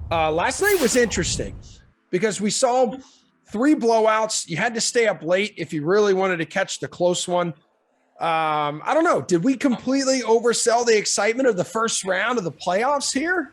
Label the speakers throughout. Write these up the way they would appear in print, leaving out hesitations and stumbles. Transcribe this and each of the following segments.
Speaker 1: Last night was interesting because we saw three blowouts. You had to stay up late if you really wanted to catch the close one. I don't know. Did we completely oversell the excitement of the first round of the playoffs here?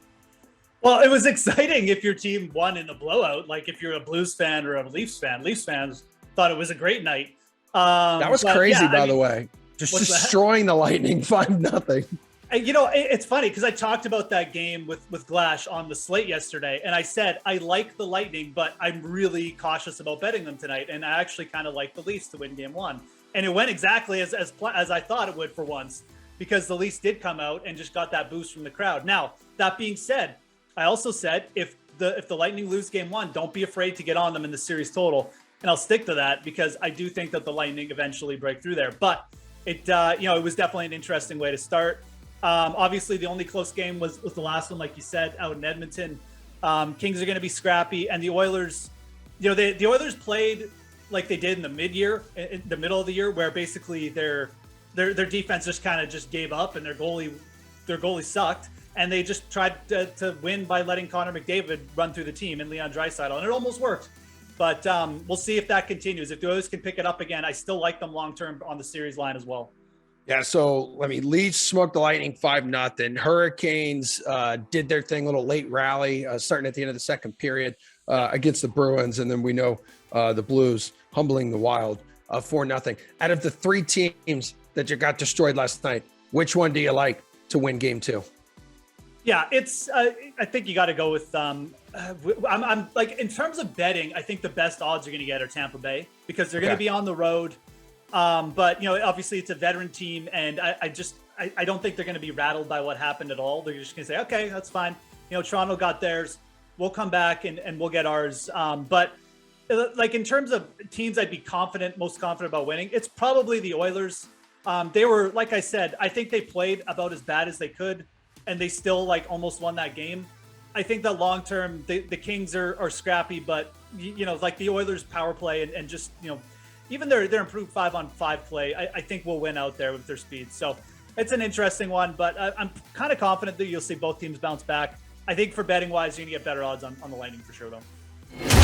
Speaker 2: Well, it was exciting if your team won in the blowout. Like if you're a Blues fan or a Leafs fan. Leafs fans thought it was a great night.
Speaker 1: That was crazy, by the way. Just destroying the Lightning 5-0.
Speaker 2: And, it's funny because I talked about that game with Glash on the slate yesterday, and I said I like the Lightning, but I'm really cautious about betting them tonight. And I actually kind of like the Leafs to win Game 1, and it went exactly as I thought it would for once, because the Leafs did come out and just got that boost from the crowd. Now, that being said, I also said if the Lightning lose Game 1, don't be afraid to get on them in the series total, and I'll stick to that because I do think that the Lightning eventually break through there. But it was definitely an interesting way to start. Obviously, the only close game was the last one, like you said, out in Edmonton. Kings are going to be scrappy, and the Oilers, the Oilers played like they did in the in the middle of the year, where basically their defense just kind of just gave up, and their goalie sucked, and they just tried to win by letting Connor McDavid run through the team and Leon Draisaitl, and it almost worked. But we'll see if that continues. If the Oilers can pick it up again, I still like them long term on the series line as well.
Speaker 1: Yeah, so Leafs smoked the Lightning 5-0. Hurricanes did their thing, little late rally starting at the end of the second period against the Bruins, and then we know the Blues humbling the Wild 4-0. Out of the three teams that you got destroyed last night, which one do you like to win Game 2?
Speaker 2: Yeah, it's. I think you got to go with. I'm like, in terms of betting, I think the best odds you're going to get are Tampa Bay, because they're going to be on the road. But obviously it's a veteran team, and I don't think they're going to be rattled by what happened at all. They're just going to say, okay, that's fine. Toronto got theirs. We'll come back and we'll get ours. But like in terms of teams I'd be most confident about winning, it's probably the Oilers. They were, like I said, I think they played about as bad as they could, and they still almost won that game. I think that long term the Kings are scrappy, but like the Oilers power play and just even their improved 5-on-5 play, I think will win out there with their speed. So it's an interesting one, but I'm kind of confident that you'll see both teams bounce back. I think for betting wise, you're gonna get better odds on the Lightning for sure, though.